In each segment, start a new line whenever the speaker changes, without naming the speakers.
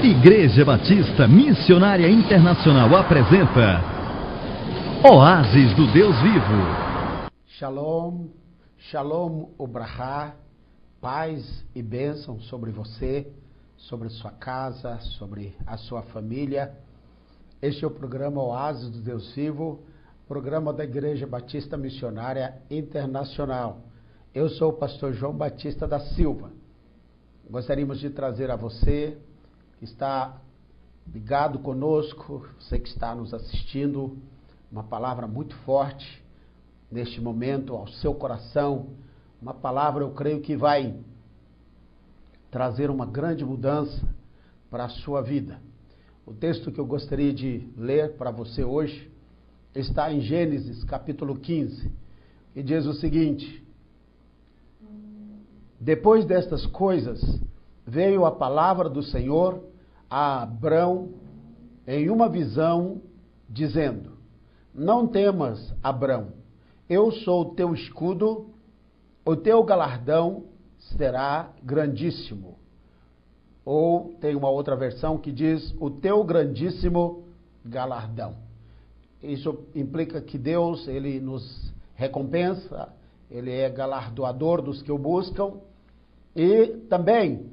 Igreja Batista Missionária Internacional apresenta Oásis do Deus Vivo.
Shalom, Shalom Ubrahá, paz e bênção sobre você, sobre sua casa, sobre a sua família. Este é o programa Oásis do Deus Vivo, programa da Igreja Batista Missionária Internacional. Eu sou o pastor João Batista da Silva. Gostaríamos de trazer a você que está ligado conosco, você que está nos assistindo, uma palavra muito forte neste momento ao seu coração, uma palavra eu creio que vai trazer uma grande mudança para a sua vida. O texto que eu gostaria de ler para você hoje está em Gênesis capítulo 15, que diz o seguinte: depois destas coisas, veio a palavra do Senhor a Abrão em uma visão, dizendo: não temas, Abrão, eu sou o teu escudo, o teu galardão será grandíssimo. Ou tem uma outra versão que diz: o teu grandíssimo galardão. Isso implica que Deus, Ele nos recompensa, Ele é galardoador dos que o buscam. E também,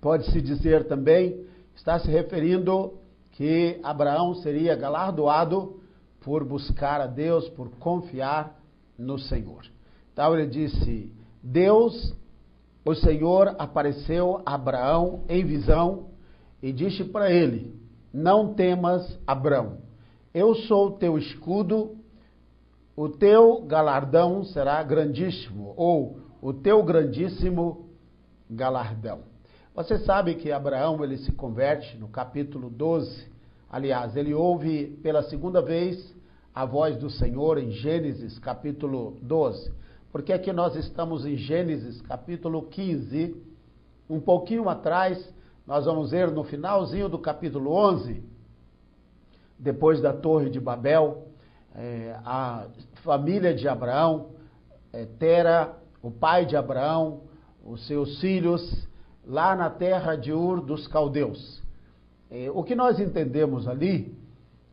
pode-se dizer também, está se referindo que Abraão seria galardoado por buscar a Deus, por confiar no Senhor. Então ele disse: Deus, o Senhor apareceu a Abraão em visão e disse para ele: não temas, Abraão, eu sou o teu escudo, o teu galardão será grandíssimo, ou o teu grandíssimo galardão. Você sabe que Abraão ele se converte no capítulo 12, aliás, ele ouve pela segunda vez a voz do Senhor em Gênesis capítulo 12, porque aqui nós estamos em Gênesis capítulo 15, um pouquinho atrás, nós vamos ver no finalzinho do capítulo 11, depois da Torre de Babel, a família de Abraão, Tera, o pai de Abraão, os seus filhos, lá na terra de Ur dos Caldeus. O que nós entendemos ali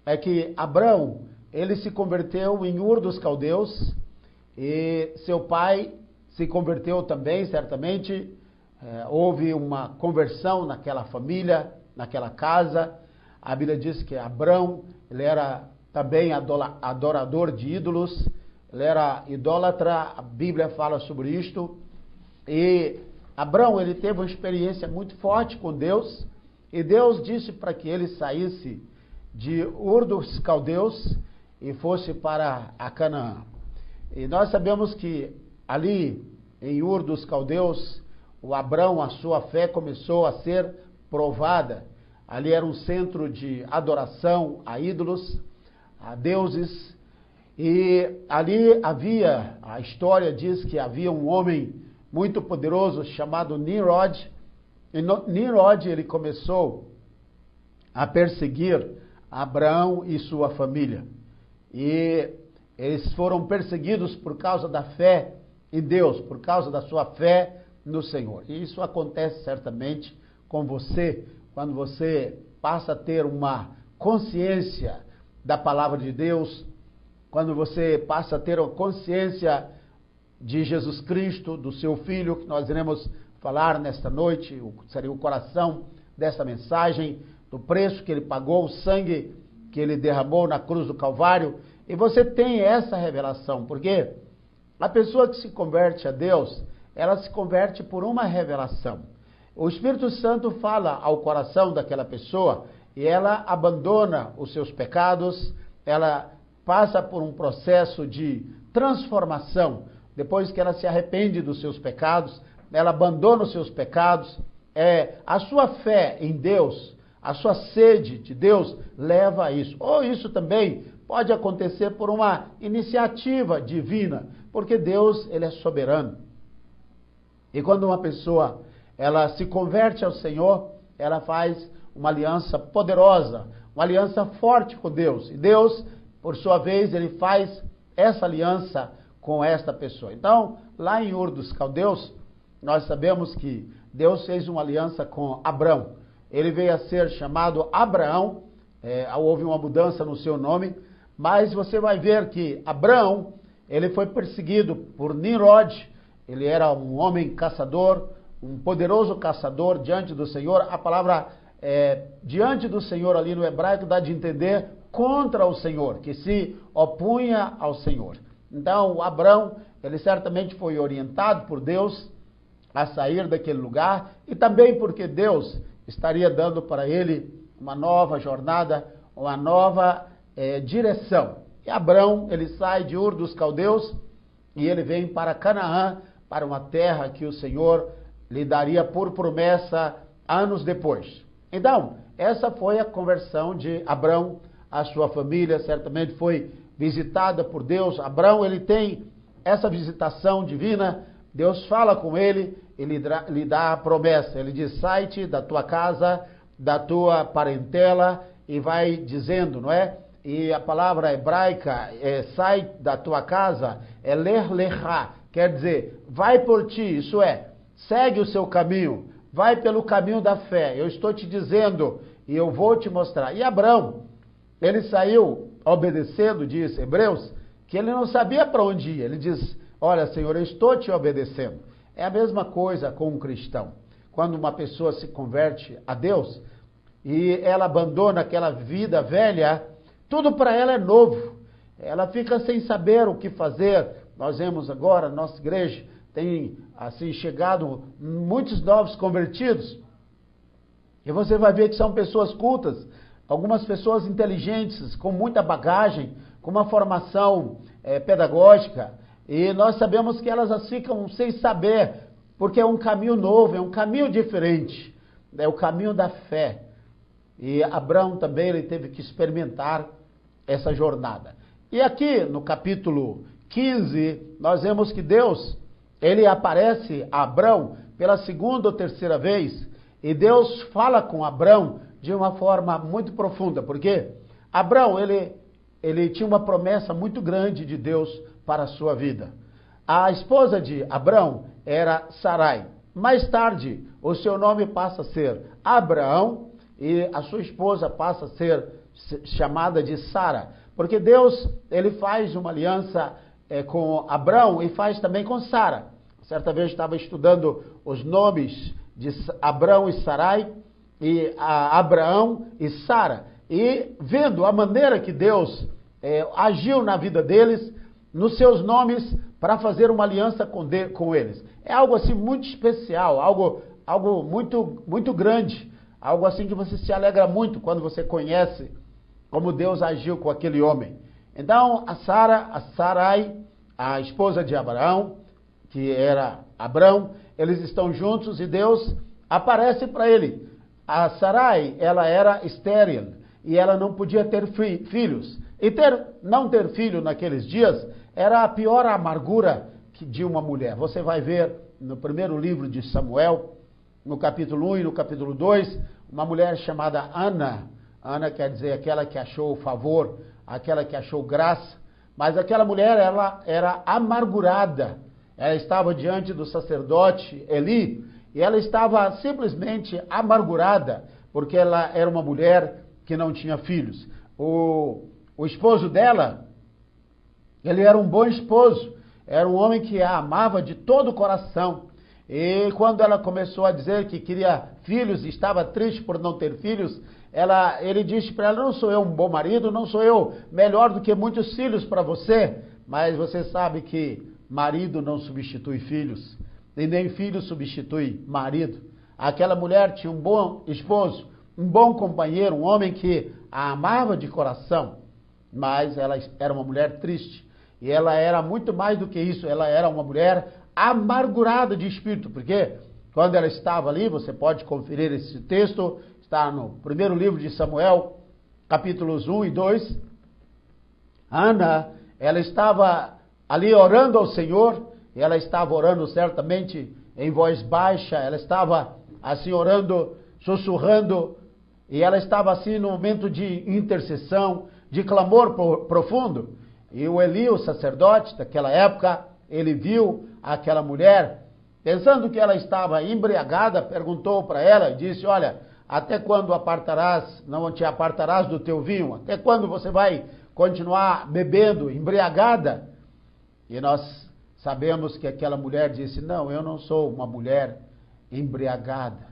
é que Abrão, ele se converteu em Ur dos Caldeus e seu pai se converteu também, certamente. Houve uma conversão naquela família, naquela casa. A Bíblia diz que Abrão, ele era também adorador de ídolos, ele era idólatra, a Bíblia fala sobre isto. E Abrão, ele teve uma experiência muito forte com Deus, e Deus disse para que ele saísse de Ur dos Caldeus e fosse para a Canaã. E nós sabemos que ali em Ur dos Caldeus, o Abrão, a sua fé começou a ser provada. Ali era um centro de adoração a ídolos, a deuses, e ali havia, a história diz que havia um homem muito poderoso chamado Nimrod. E Nimrod, ele começou a perseguir Abraão e sua família. E eles foram perseguidos por causa da fé em Deus, por causa da sua fé no Senhor. E isso acontece certamente com você, quando você passa a ter uma consciência da palavra de Deus, quando você passa a ter uma consciência de Jesus Cristo, do seu Filho, que nós iremos falar nesta noite, seria o coração dessa mensagem, do preço que ele pagou, o sangue que ele derramou na cruz do Calvário, e você tem essa revelação, porque a pessoa que se converte a Deus, ela se converte por uma revelação. O Espírito Santo fala ao coração daquela pessoa e ela abandona os seus pecados, ela passa por um processo de transformação. Depois que ela se arrepende dos seus pecados, ela abandona os seus pecados, a sua fé em Deus, a sua sede de Deus leva a isso. Ou isso também pode acontecer por uma iniciativa divina, porque Deus, ele é soberano. E quando uma pessoa, ela se converte ao Senhor, ela faz uma aliança poderosa, uma aliança forte com Deus. E Deus, por sua vez, ele faz essa aliança com esta pessoa. Então, lá em Ur dos Caldeus, nós sabemos que Deus fez uma aliança com Abrão. ele veio a ser chamado Abraão, houve uma mudança no seu nome, mas você vai ver que Abraão, ele foi perseguido por Nimrod, ele era um homem caçador, um poderoso caçador diante do Senhor. A palavra diante do Senhor ali no hebraico dá de entender contra o Senhor, que se opunha ao Senhor. Então, Abraão, ele certamente foi orientado por Deus a sair daquele lugar, e também porque Deus estaria dando para ele uma nova jornada, uma nova direção. E Abraão, ele sai de Ur dos Caldeus e ele vem para Canaã, para uma terra que o Senhor lhe daria por promessa anos depois. Então, essa foi a conversão de Abraão. A sua família certamente foi visitada por Deus. Abraão, ele tem essa visitação divina. Deus fala com ele, ele lhe dá a promessa. Ele diz, sai-te da tua casa, da tua parentela, e vai dizendo, não é? E a palavra hebraica sai da tua casa, ler lecha, quer dizer, vai por ti, isso é, segue o seu caminho, vai pelo caminho da fé. Eu estou te dizendo e eu vou te mostrar. E Abraão, ele saiu obedecendo, diz Hebreus, que ele não sabia para onde ir. Ele diz, olha, Senhor, eu estou te obedecendo. É a mesma coisa com um cristão. Quando uma pessoa se converte a Deus e ela abandona aquela vida velha, tudo para ela é novo. Ela fica sem saber o que fazer. Nós vemos agora, nossa igreja tem assim chegado muitos novos convertidos. E você vai ver que são pessoas cultas, algumas pessoas inteligentes, com muita bagagem, com uma formação pedagógica. E nós sabemos que elas ficam sem saber, porque é um caminho novo, é um caminho diferente. É o caminho da fé. E Abraão também ele teve que experimentar essa jornada. E aqui no capítulo 15, nós vemos que Deus, ele aparece a Abraão pela segunda ou terceira vez, e Deus fala com Abraão de uma forma muito profunda, porque Abraão, ele tinha uma promessa muito grande de Deus para a sua vida. A esposa de Abraão era Sarai. Mais tarde, o seu nome passa a ser Abraão, e a sua esposa passa a ser chamada de Sara, porque Deus, ele faz uma aliança com Abraão e faz também com Sara. Certa vez eu estava estudando os nomes de Abraão e Sarai, e Abraão e Sara, e vendo a maneira que Deus agiu na vida deles, nos seus nomes, para fazer uma aliança com eles. É algo assim muito especial, algo muito, muito grande, algo assim que você se alegra muito quando você conhece como Deus agiu com aquele homem. Então, a Sarai, a esposa de Abraão, que era Abraão, eles estão juntos e Deus aparece para ele. A Sarai, ela era estéril e ela não podia ter filhos. E não ter filho naqueles dias era a pior amargura de uma mulher. Você vai ver no primeiro livro de Samuel, no capítulo 1 e no capítulo 2, uma mulher chamada Ana. Ana quer dizer aquela que achou favor, aquela que achou graça. Mas aquela mulher, ela era amargurada. Ela estava diante do sacerdote Eli e ela estava simplesmente amargurada, porque ela era uma mulher que não tinha filhos. O esposo dela, ele era um bom esposo, era um homem que a amava de todo o coração. E quando ela começou a dizer que queria filhos e estava triste por não ter filhos, ele disse para ela, não sou eu um bom marido, não sou eu melhor do que muitos filhos para você, mas você sabe que marido não substitui filhos, e nem filho substitui marido. Aquela mulher tinha um bom esposo, um bom companheiro, um homem que a amava de coração, mas ela era uma mulher triste. E ela era muito mais do que isso, ela era uma mulher amargurada de espírito, porque quando ela estava ali, você pode conferir esse texto, está no primeiro livro de Samuel, capítulos 1 e 2, Ana, ela estava ali orando ao Senhor, e ela estava orando certamente em voz baixa, ela estava assim orando, sussurrando, e ela estava assim no momento de intercessão, de clamor profundo. E o Eli, o sacerdote daquela época, ele viu aquela mulher, pensando que ela estava embriagada, perguntou para ela e disse, olha, Até quando não te apartarás do teu vinho? Até quando você vai continuar bebendo, embriagada? E nós sabemos que aquela mulher disse, não, eu não sou uma mulher embriagada.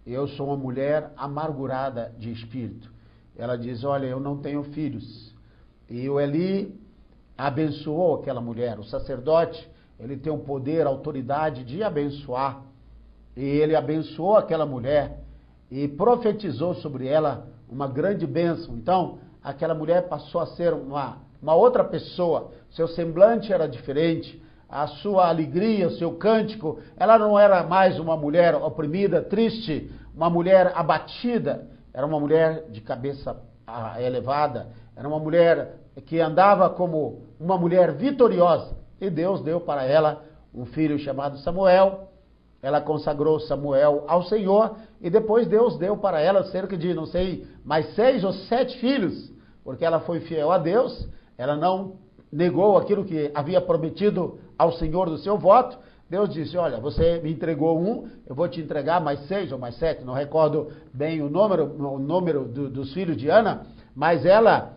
Eu sou uma mulher amargurada de espírito. Ela diz, olha, eu não tenho filhos. E o Eli abençoou aquela mulher. O sacerdote, ele tem o poder, a autoridade de abençoar. E ele abençoou aquela mulher e profetizou sobre ela uma grande bênção. Então, aquela mulher passou a ser uma outra pessoa. Seu semblante era diferente, a sua alegria, o seu cântico. Ela não era mais uma mulher oprimida, triste, uma mulher abatida. Era uma mulher de cabeça elevada. Era uma mulher que andava como uma mulher vitoriosa. E Deus deu para ela um filho chamado Samuel. Ela consagrou Samuel ao Senhor e depois Deus deu para ela cerca de, não sei, mais 6 ou 7 filhos, porque ela foi fiel a Deus, ela não negou aquilo que havia prometido ao Senhor do seu voto. Deus disse, olha, você me entregou um, eu vou te entregar mais 6 ou mais 7, não recordo bem o número dos filhos de Ana, mas ela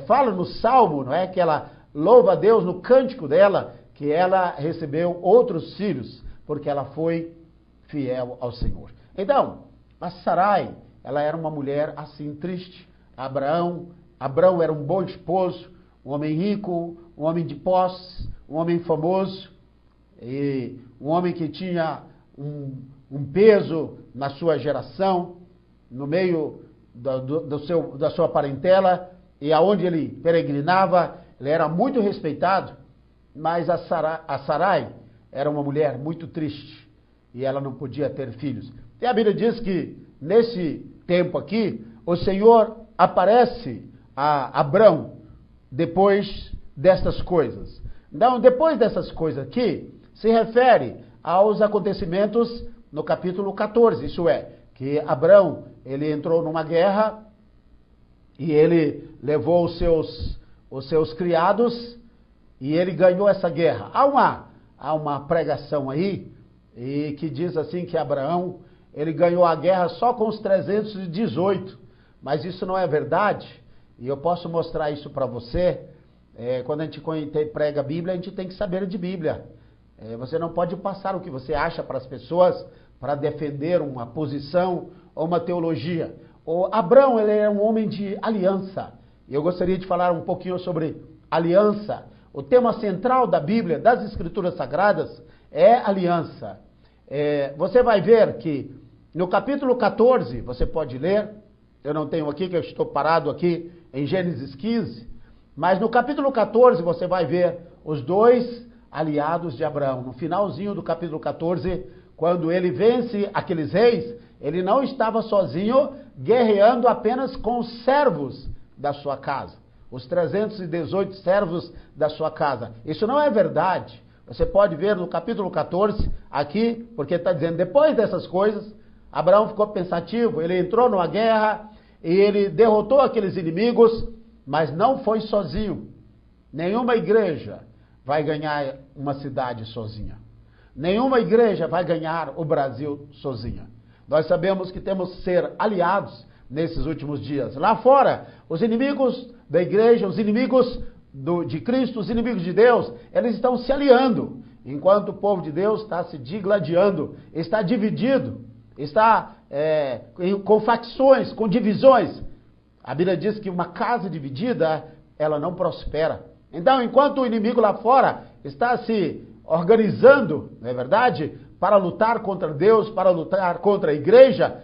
fala no Salmo, não é, que ela louva a Deus no cântico dela, que ela recebeu outros filhos, porque ela foi fiel ao Senhor. Então, a Sarai, ela era uma mulher assim triste. Abraão era um bom esposo, um homem rico, um homem de posse, um homem famoso, e um homem que tinha um peso na sua geração, no meio da sua parentela, e aonde ele peregrinava, ele era muito respeitado, mas a Sarai era uma mulher muito triste e ela não podia ter filhos. E a Bíblia diz que nesse tempo aqui, o Senhor aparece a Abrão depois destas coisas. Então, depois dessas coisas aqui, se refere aos acontecimentos no capítulo 14. Isso é, que Abrão, ele entrou numa guerra e ele levou os seus criados e ele ganhou essa guerra. Há uma pregação aí, e que diz assim que Abraão, ele ganhou a guerra só com os 318, mas isso não é verdade, e eu posso mostrar isso para você. Quando a gente prega a Bíblia, a gente tem que saber de Bíblia. Você não pode passar o que você acha para as pessoas para defender uma posição ou uma teologia. O Abrão, ele era um homem de aliança, e eu gostaria de falar um pouquinho sobre aliança. O tema central da Bíblia, das Escrituras Sagradas, é aliança. Você vai ver que no capítulo 14, você pode ler, eu não tenho aqui, que eu estou parado aqui em Gênesis 15, mas no capítulo 14 você vai ver os 2 aliados de Abraão. No finalzinho do capítulo 14, quando ele vence aqueles reis, ele não estava sozinho, guerreando apenas com os servos da sua casa. Os 318 servos da sua casa. Isso não é verdade. Você pode ver no capítulo 14, aqui, porque está dizendo, depois dessas coisas, Abraão ficou pensativo, ele entrou numa guerra, e ele derrotou aqueles inimigos, mas não foi sozinho. Nenhuma igreja vai ganhar uma cidade sozinha. Nenhuma igreja vai ganhar o Brasil sozinha. Nós sabemos que temos que ser aliados nesses últimos dias. Lá fora, os inimigos da igreja, os inimigos de Cristo, os inimigos de Deus, eles estão se aliando, enquanto o povo de Deus está se digladiando, está dividido, está com facções, com divisões. A Bíblia diz que uma casa dividida, ela não prospera. Então, enquanto o inimigo lá fora está se organizando, não é verdade, para lutar contra Deus, para lutar contra a igreja,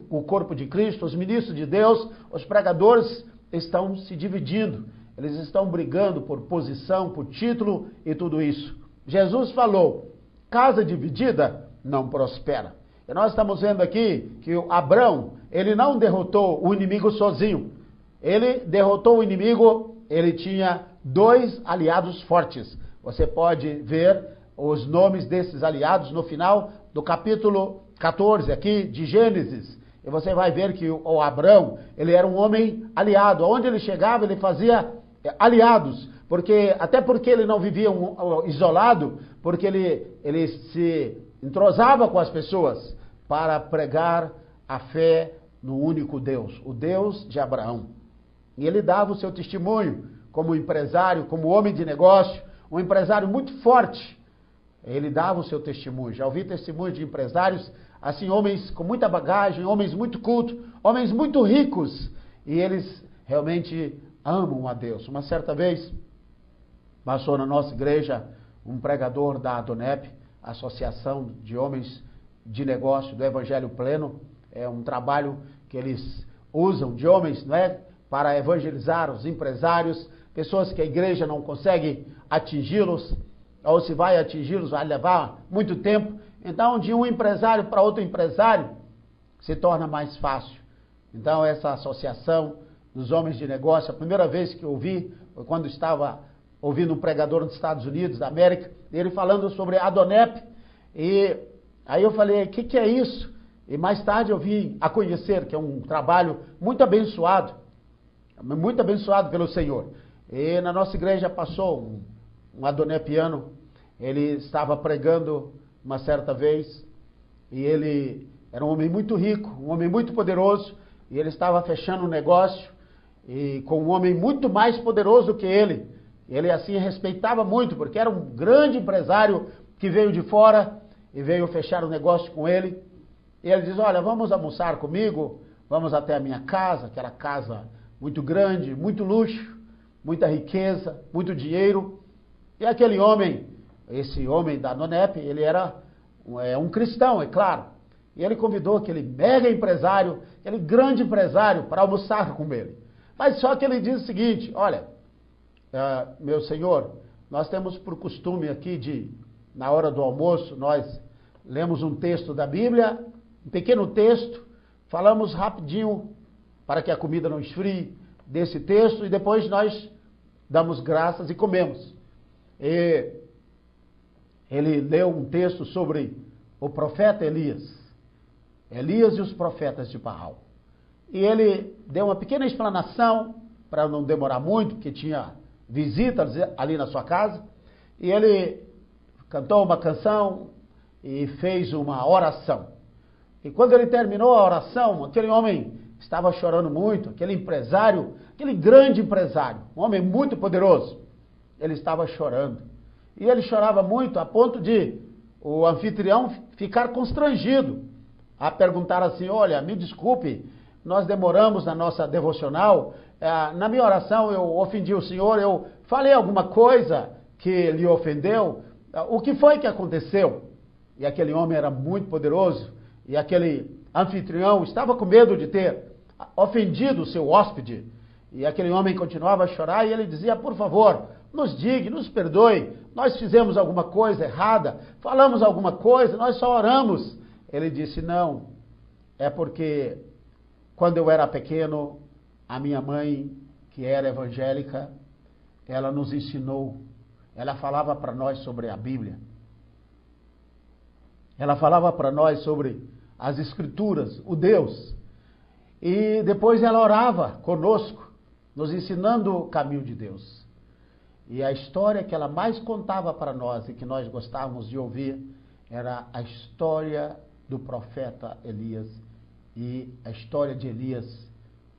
o corpo de Cristo, os ministros de Deus, os pregadores estão se dividindo. Eles estão brigando por posição, por título e tudo isso. Jesus falou, casa dividida não prospera. E nós estamos vendo aqui que o Abrão, ele não derrotou o inimigo sozinho. Ele derrotou o inimigo, ele tinha 2 aliados fortes. Você pode ver os nomes desses aliados no final do capítulo 14 aqui de Gênesis. E você vai ver que o Abrão, ele era um homem aliado. Onde ele chegava, ele fazia aliados. Até porque ele não vivia isolado, porque ele se entrosava com as pessoas para pregar a fé no único Deus, o Deus de Abraão. E ele dava o seu testemunho como empresário, como homem de negócio, um empresário muito forte. Ele dava o seu testemunho. Já ouvi testemunhos de empresários, assim, homens com muita bagagem, homens muito cultos, homens muito ricos, e eles realmente amam a Deus. Uma certa vez, passou na nossa igreja um pregador da ADONEP, Associação de Homens de Negócio do Evangelho Pleno. É um trabalho que eles usam de homens, não é, para evangelizar os empresários, pessoas que a igreja não consegue atingi-los, ou se vai atingi-los vai levar muito tempo. Então, de um empresário para outro empresário, se torna mais fácil. Então, essa associação dos homens de negócio, a primeira vez que eu ouvi, foi quando estava ouvindo um pregador dos Estados Unidos, da América, ele falando sobre a ADONEP, e aí eu falei, o que é isso? E mais tarde eu vim a conhecer que é um trabalho muito abençoado pelo Senhor. E na nossa igreja passou um adonepiano, ele estava pregando uma certa vez, e ele era um homem muito rico, um homem muito poderoso, e ele estava fechando um negócio, e com um homem muito mais poderoso que ele. Ele assim respeitava muito, porque era um grande empresário que veio de fora e veio fechar o negócio com ele. E ele diz, olha, vamos almoçar comigo, vamos até a minha casa, aquela casa muito grande, muito luxo, muita riqueza, muito dinheiro. E aquele homem, esse homem da ADONEP, ele era um cristão, é claro. E ele convidou aquele mega empresário, aquele grande empresário, para almoçar com ele. Mas só que ele diz o seguinte, olha, meu senhor, nós temos por costume aqui na hora do almoço, nós lemos um texto da Bíblia, um pequeno texto, falamos rapidinho para que a comida não esfrie desse texto e depois nós damos graças e comemos. E ele leu um texto sobre o profeta Elias e os profetas de Baal. E ele deu uma pequena explanação, para não demorar muito, porque tinha visitas ali na sua casa, e ele cantou uma canção e fez uma oração. E quando ele terminou a oração, aquele homem estava chorando muito, aquele empresário, aquele grande empresário, um homem muito poderoso, ele estava chorando. E ele chorava muito a ponto de o anfitrião ficar constrangido, a perguntar assim, olha, me desculpe, nós demoramos na nossa devocional, na minha oração eu ofendi o senhor, eu falei alguma coisa que lhe ofendeu, o que foi que aconteceu? E aquele homem era muito poderoso, e aquele anfitrião estava com medo de ter ofendido o seu hóspede, e aquele homem continuava a chorar, e ele dizia, por favor, nos diga, nos perdoe, nós fizemos alguma coisa errada, falamos alguma coisa, nós só oramos. Ele disse, não, é porque quando eu era pequeno, a minha mãe, que era evangélica, ela nos ensinou, ela falava para nós sobre a Bíblia. Ela falava para nós sobre as Escrituras, o Deus. E depois ela orava conosco, nos ensinando o caminho de Deus. E a história que ela mais contava para nós e que nós gostávamos de ouvir era a história do profeta Elias e a história de Elias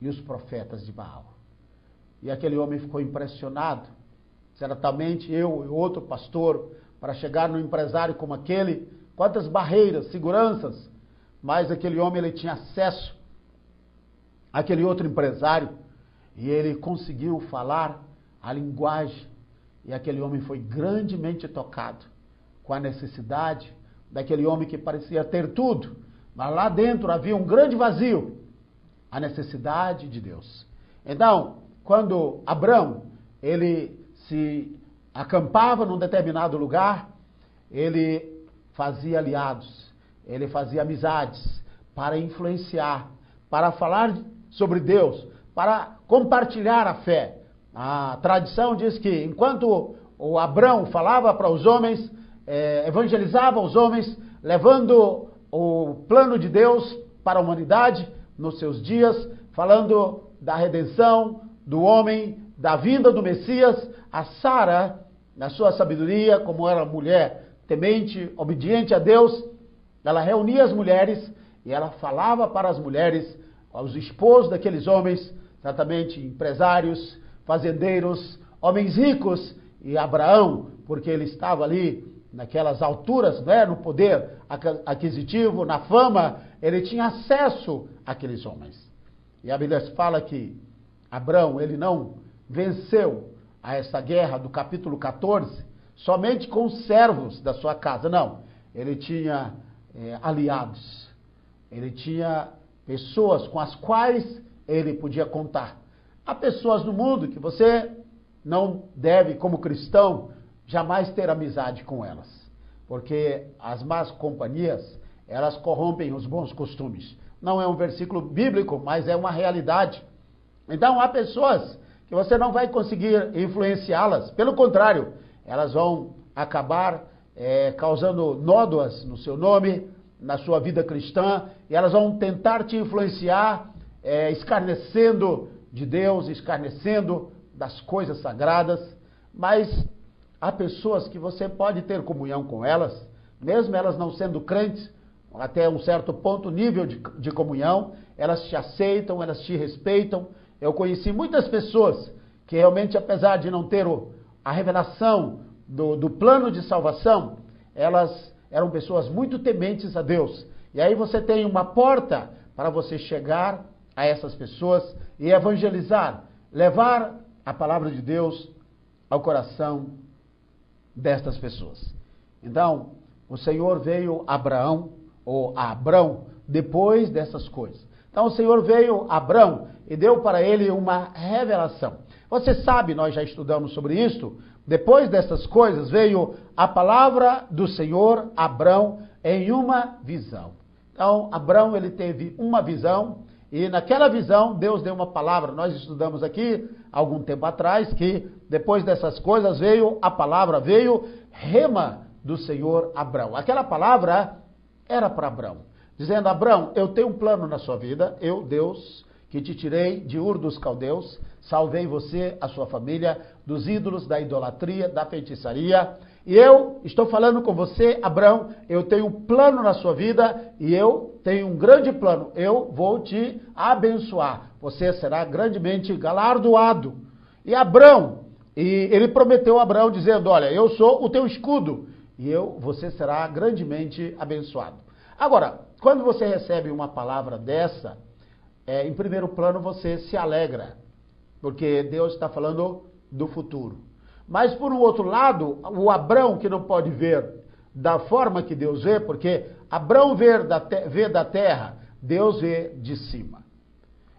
e os profetas de Baal. E aquele homem ficou impressionado. Certamente eu e outro pastor, para chegar no empresário como aquele, quantas barreiras, seguranças, mas aquele homem ele tinha acesso àquele outro empresário e ele conseguiu falar a linguagem e aquele homem foi grandemente tocado com a necessidade daquele homem que parecia ter tudo, mas lá dentro havia um grande vazio, a necessidade de Deus. Então, quando Abrão, ele se acampava num determinado lugar, ele fazia aliados, ele fazia amizades para influenciar, para falar sobre Deus, para compartilhar a fé. A tradição diz que enquanto o Abrão falava para os homens, evangelizava os homens, levando o plano de Deus para a humanidade nos seus dias, falando da redenção do homem, da vinda do Messias, a Sara, na sua sabedoria, como era mulher temente, obediente a Deus, ela reunia as mulheres e ela falava para as mulheres, aos esposos daqueles homens, exatamente empresários, fazendeiros, homens ricos, e Abraão, porque ele estava ali naquelas alturas, né, no poder aquisitivo, na fama, ele tinha acesso àqueles homens. E a Bíblia fala que Abraão, ele não venceu a essa guerra do capítulo 14 somente com os servos da sua casa, não. Ele tinha aliados, ele tinha pessoas com as quais ele podia contar. Há pessoas no mundo que você não deve, como cristão, jamais ter amizade com elas, porque as más companhias, elas corrompem os bons costumes. Não é um versículo bíblico, mas é uma realidade. Então, há pessoas que você não vai conseguir influenciá-las, pelo contrário, elas vão acabar causando nódoas no seu nome, na sua vida cristã, e elas vão tentar te influenciar, escarnecendo de Deus, escarnecendo das coisas sagradas, mas há pessoas que você pode ter comunhão com elas, mesmo elas não sendo crentes, até um certo ponto, nível de comunhão, elas te aceitam, elas te respeitam. Eu conheci muitas pessoas que realmente, apesar de não ter a revelação do plano de salvação, elas eram pessoas muito tementes a Deus. E aí você tem uma porta para você chegar a essas pessoas e evangelizar, levar a palavra de Deus ao coração destas pessoas. Então, o Senhor veio a Abrão, depois dessas coisas. Então, o Senhor veio a Abrão e deu para ele uma revelação. Você sabe, nós já estudamos sobre isso, depois dessas coisas veio a palavra do Senhor a Abrão em uma visão. Então, Abrão, ele teve uma visão, e naquela visão, Deus deu uma palavra. Nós estudamos aqui, algum tempo atrás, que depois dessas coisas veio a palavra, veio rema do Senhor a Abrão. Aquela palavra era para Abrão, dizendo: Abrão, eu tenho um plano na sua vida, eu, Deus, que te tirei de Ur dos Caldeus, salvei você, a sua família, dos ídolos, da idolatria, da feitiçaria, e eu estou falando com você, Abrão, eu tenho um plano na sua vida, e eu tenho um grande plano, eu vou te abençoar, você será grandemente galardoado. E Abrão, ele prometeu a Abrão dizendo: olha, eu sou o teu escudo, e você será grandemente abençoado. Agora, quando você recebe uma palavra dessa, em primeiro plano você se alegra, porque Deus está falando do futuro. Mas por um outro lado, o Abrão, que não pode ver da forma que Deus vê, porque Abrão vê da terra, Deus vê de cima.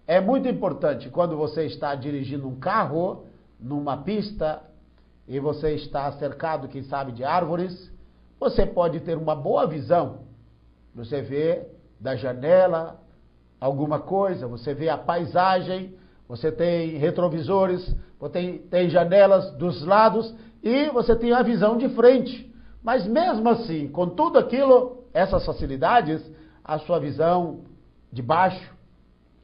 É muito importante quando você está dirigindo um carro numa pista e você está cercado, quem sabe, de árvores, você pode ter uma boa visão. Você vê da janela alguma coisa, você vê a paisagem, você tem retrovisores, você tem janelas dos lados e você tem a visão de frente. Mas mesmo assim, com tudo aquilo, essas facilidades, a sua visão de baixo,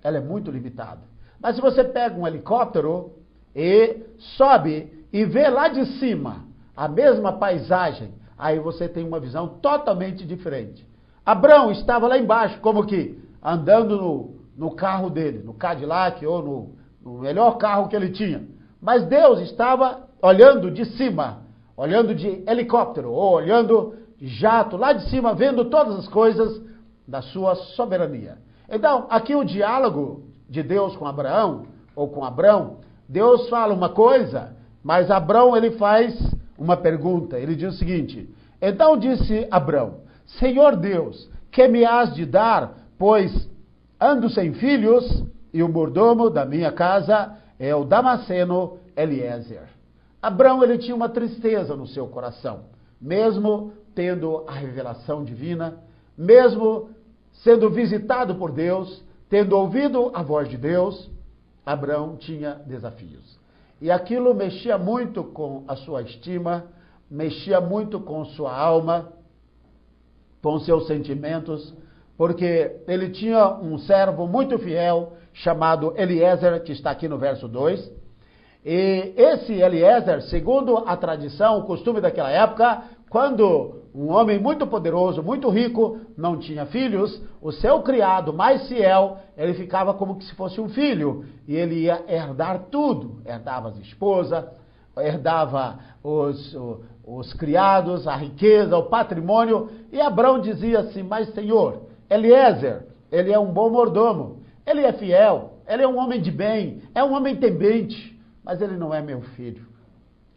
ela é muito limitada. Mas se você pega um helicóptero e sobe e vê lá de cima a mesma paisagem, aí você tem uma visão totalmente diferente. Abrão estava lá embaixo, como que andando no carro dele, no Cadillac ou no melhor carro que ele tinha. Mas Deus estava olhando de cima, olhando de helicóptero, ou olhando de jato, lá de cima, vendo todas as coisas da sua soberania. Então, aqui o diálogo de Deus com Abraão, ou com Abrão, Deus fala uma coisa, mas Abrão, ele faz uma pergunta. Ele diz o seguinte: então disse Abrão: Senhor Deus, que me has de dar, pois ando sem filhos, e o mordomo da minha casa é o Damasceno Eliezer. Abrão, ele tinha uma tristeza no seu coração, mesmo tendo a revelação divina, mesmo sendo visitado por Deus, tendo ouvido a voz de Deus, Abrão tinha desafios. E aquilo mexia muito com a sua estima, mexia muito com sua alma, com seus sentimentos, porque ele tinha um servo muito fiel, chamado Eliezer, que está aqui no verso 2. E esse Eliezer, segundo a tradição, o costume daquela época, quando um homem muito poderoso, muito rico, não tinha filhos, o seu criado mais fiel, ele ficava como se fosse um filho, e ele ia herdar tudo, herdava as esposas, herdava os criados, a riqueza, o patrimônio, e Abrão dizia assim, mas Senhor, Eliezer, ele é um bom mordomo, ele é fiel, ele é um homem de bem, é um homem temente, mas ele não é meu filho.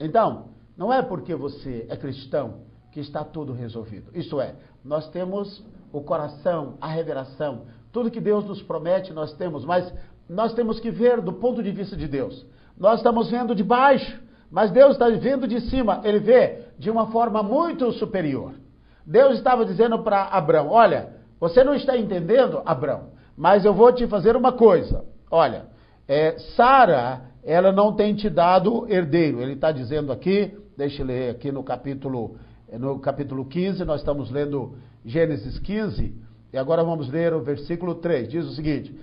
Então, não é porque você é cristão que está tudo resolvido. Isto é, nós temos o coração, a revelação, tudo que Deus nos promete nós temos, mas nós temos que ver do ponto de vista de Deus. Nós estamos vendo de baixo, mas Deus está vendo de cima, ele vê de uma forma muito superior. Deus estava dizendo para Abrão, olha, você não está entendendo, Abrão, mas eu vou te fazer uma coisa. Olha, Sara, ela não tem te dado herdeiro. Ele está dizendo aqui, deixa eu ler aqui no capítulo 15, nós estamos lendo Gênesis 15, e agora vamos ler o versículo 3. Diz o seguinte,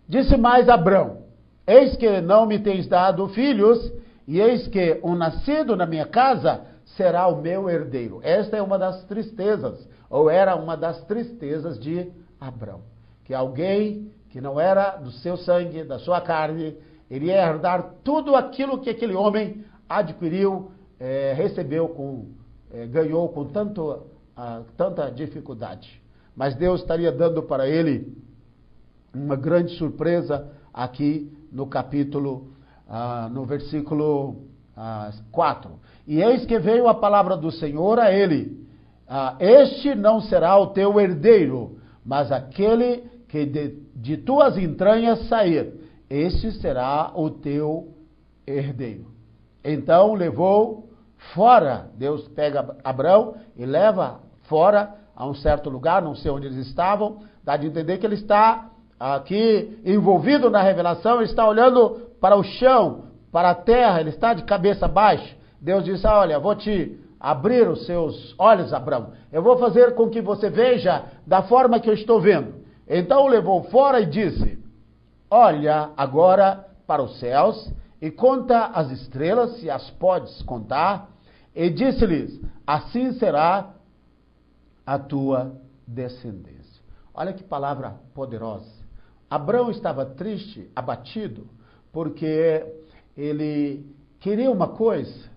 disse mais Abrão, eis que não me tens dado filhos, e eis que um nascido na minha casa será o meu herdeiro. Esta é uma das tristezas, ou era uma das tristezas de Abrão. Que alguém que não era do seu sangue, da sua carne, iria herdar tudo aquilo que aquele homem adquiriu, recebeu, ganhou com tanta dificuldade. Mas Deus estaria dando para ele uma grande surpresa aqui no capítulo, no versículo 4. E eis que veio a palavra do Senhor a ele, este não será o teu herdeiro, mas aquele que de tuas entranhas sair, este será o teu herdeiro. Então levou fora, Deus pega Abrão e leva fora a um certo lugar, não sei onde eles estavam, dá de entender que ele está aqui envolvido na revelação, ele está olhando para o chão, para a terra, ele está de cabeça baixa. Deus disse, olha, vou te abrir os seus olhos, Abrão, eu vou fazer com que você veja da forma que eu estou vendo. Então o levou fora e disse, olha agora para os céus e conta as estrelas, se as podes contar, e disse-lhes, assim será a tua descendência. Olha que palavra poderosa. Abrão estava triste, abatido, porque ele queria uma coisa,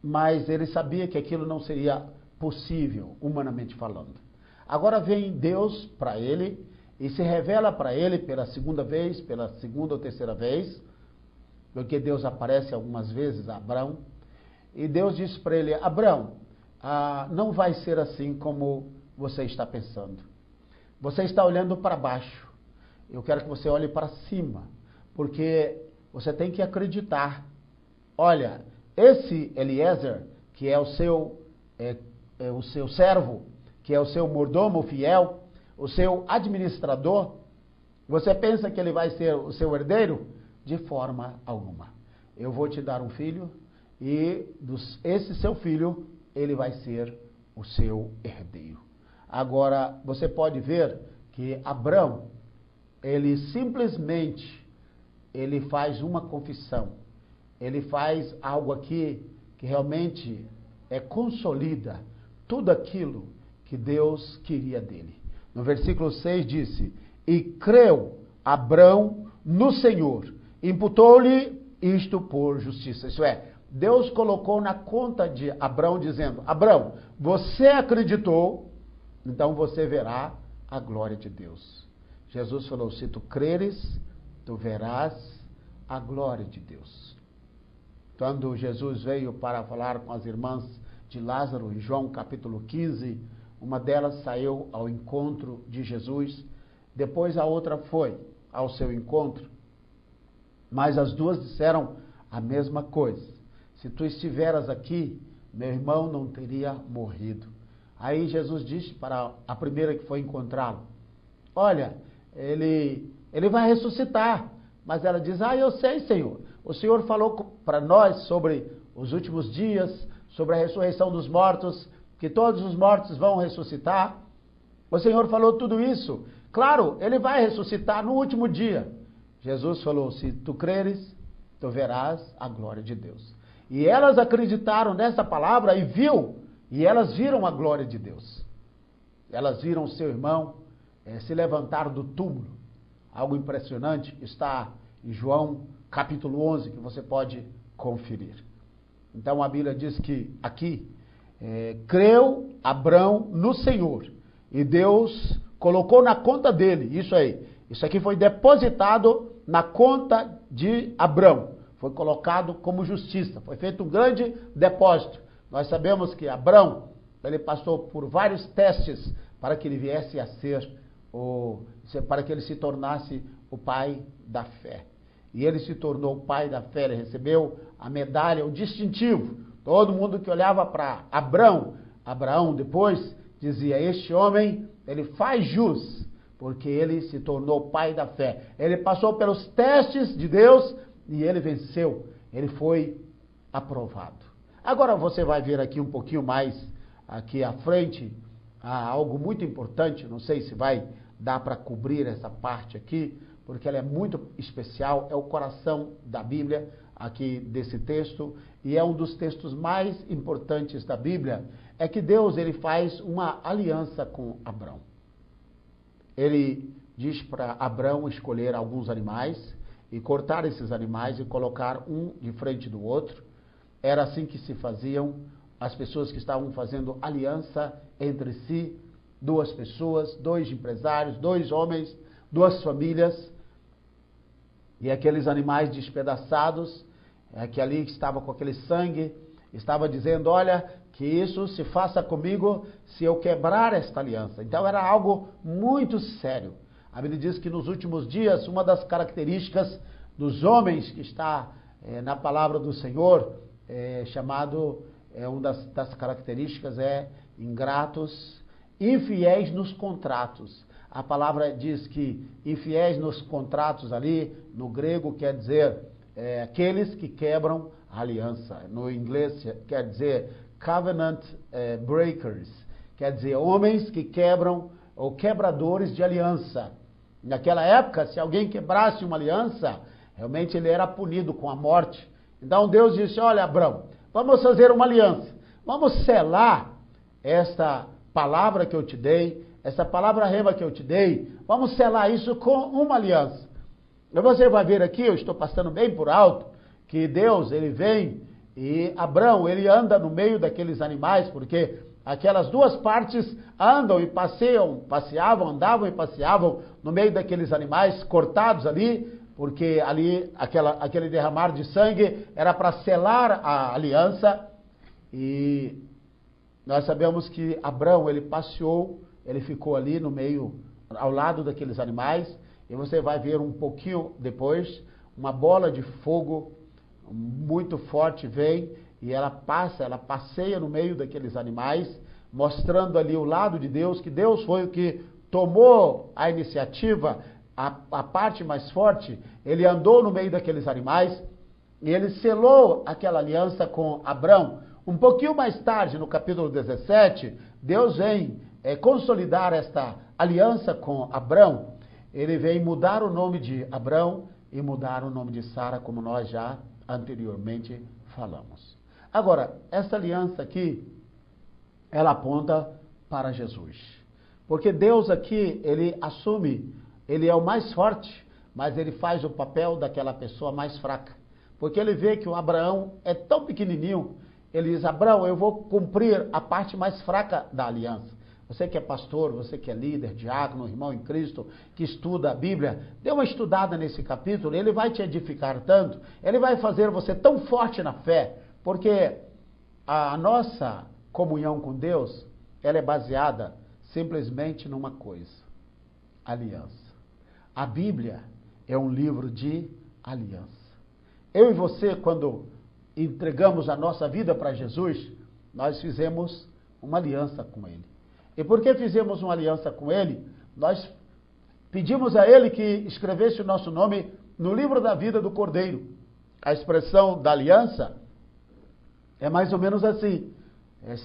mas ele sabia que aquilo não seria possível, humanamente falando. Agora vem Deus para ele e se revela para ele pela segunda vez, pela segunda ou terceira vez, porque Deus aparece algumas vezes a Abrão, e Deus diz para ele, Abrão, não vai ser assim como você está pensando. Você está olhando para baixo. Eu quero que você olhe para cima, porque você tem que acreditar. Olha, esse Eliezer, que é o seu servo, que é o seu mordomo fiel, o seu administrador, você pensa que ele vai ser o seu herdeiro? De forma alguma. Eu vou te dar um filho e esse seu filho, ele vai ser o seu herdeiro. Agora, você pode ver que Abrão, ele simplesmente, ele faz uma confissão. Ele faz algo aqui que realmente consolida tudo aquilo que Deus queria dele. No versículo 6 disse, e creu Abrão no Senhor, imputou-lhe isto por justiça. Isso é, Deus colocou na conta de Abrão dizendo, Abrão, você acreditou, então você verá a glória de Deus. Jesus falou, se tu creres, tu verás a glória de Deus. Quando Jesus veio para falar com as irmãs de Lázaro, em João capítulo 15, uma delas saiu ao encontro de Jesus, depois a outra foi ao seu encontro, mas as duas disseram a mesma coisa. Se tu estiveras aqui, meu irmão não teria morrido. Aí Jesus disse para a primeira que foi encontrá-lo, olha, ele vai ressuscitar. Mas ela diz, eu sei, Senhor. O Senhor falou para nós sobre os últimos dias, sobre a ressurreição dos mortos, que todos os mortos vão ressuscitar. O Senhor falou tudo isso. Claro, ele vai ressuscitar no último dia. Jesus falou, se tu creres, tu verás a glória de Deus. E elas acreditaram nessa palavra e elas viram a glória de Deus. Elas viram seu irmão se levantar do túmulo. Algo impressionante está em João capítulo 11, que você pode conferir. Então a Bíblia diz que aqui, creu Abrão no Senhor, e Deus colocou na conta dele, isso aqui foi depositado na conta de Abrão, foi colocado como justiça, foi feito um grande depósito. Nós sabemos que Abrão, ele passou por vários testes para que ele viesse a ser, para que ele se tornasse o pai da fé. E ele se tornou o pai da fé, ele recebeu a medalha, o distintivo. Todo mundo que olhava para Abraão depois, dizia, este homem, ele faz jus, porque ele se tornou o pai da fé. Ele passou pelos testes de Deus e ele venceu, ele foi aprovado. Agora você vai ver aqui um pouquinho mais, aqui à frente, algo muito importante, não sei se vai dar para cobrir essa parte aqui, porque ela é muito especial, é o coração da Bíblia, aqui desse texto, e é um dos textos mais importantes da Bíblia, é que Deus ele faz uma aliança com Abrão. Ele diz para Abrão escolher alguns animais, e cortar esses animais e colocar um de frente do outro. Era assim que se faziam as pessoas que estavam fazendo aliança entre si, duas pessoas, dois empresários, dois homens, duas famílias, e aqueles animais despedaçados, que ali estava com aquele sangue, estava dizendo, olha, que isso se faça comigo se eu quebrar esta aliança. Então era algo muito sério. A Bíblia diz que nos últimos dias, uma das características dos homens que está na palavra do Senhor, uma das características é ingratos, infiéis nos contratos. A palavra diz que infiéis nos contratos ali, no grego quer dizer aqueles que quebram a aliança. No inglês quer dizer covenant breakers, quer dizer homens que quebram ou quebradores de aliança. Naquela época, se alguém quebrasse uma aliança, realmente ele era punido com a morte. Então Deus disse, olha Abrão, vamos fazer uma aliança, vamos selar esta palavra que eu te dei, essa palavra rema que eu te dei, vamos selar isso com uma aliança. E você vai ver aqui, eu estou passando bem por alto, que Deus, ele vem e Abrão, ele anda no meio daqueles animais, porque aquelas duas partes andam e passeavam, andavam e passeavam no meio daqueles animais cortados ali, porque ali aquele derramar de sangue era para selar a aliança. E nós sabemos que Abrão, ele passeou, ele ficou ali no meio, ao lado daqueles animais, e você vai ver um pouquinho depois, uma bola de fogo muito forte vem, e ela passeia no meio daqueles animais, mostrando ali o lado de Deus, que Deus foi o que tomou a iniciativa, a parte mais forte. Ele andou no meio daqueles animais, e ele selou aquela aliança com Abrão. Um pouquinho mais tarde, no capítulo 17, Deus vem consolidar esta aliança com Abrão. Ele vem mudar o nome de Abrão e mudar o nome de Sara, como nós já anteriormente falamos. Agora, essa aliança aqui, ela aponta para Jesus. Porque Deus aqui, ele assume, ele é o mais forte, mas ele faz o papel daquela pessoa mais fraca. Porque ele vê que o Abraão é tão pequenininho, ele diz, Abraão, eu vou cumprir a parte mais fraca da aliança. Você que é pastor, você que é líder, diácono, irmão em Cristo, que estuda a Bíblia, dê uma estudada nesse capítulo, ele vai te edificar tanto, ele vai fazer você tão forte na fé, porque a nossa comunhão com Deus, ela é baseada simplesmente numa coisa, aliança. A Bíblia é um livro de aliança. Eu e você, quando entregamos a nossa vida para Jesus, nós fizemos uma aliança com Ele. E porque fizemos uma aliança com Ele, nós pedimos a Ele que escrevesse o nosso nome no livro da vida do Cordeiro. A expressão da aliança é mais ou menos assim.